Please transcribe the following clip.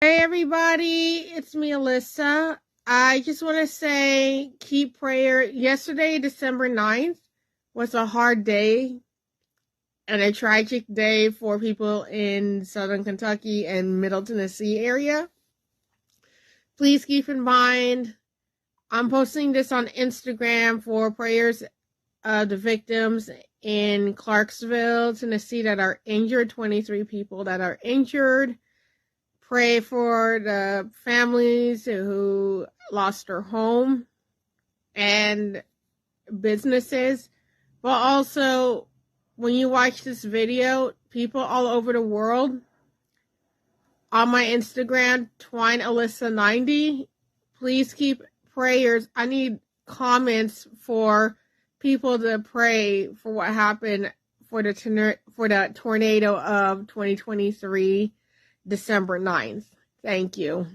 Hey everybody, it's me Alyssa. I just want to say keep prayer. Yesterday, December 9th, was a hard day and a tragic day for people in Southern Kentucky and Middle Tennessee area. Please keep in mind, I'm posting this on Instagram for prayers of the victims in Clarksville, Tennessee that are injured, 23 people that are injured. Pray for the families who lost their home and businesses. But also, when you watch this video, people all over the world, on my Instagram, TwineAlyssa90, please keep prayers. I need comments for people to pray for what happened for the tornado of 2023. December 9th. Thank you.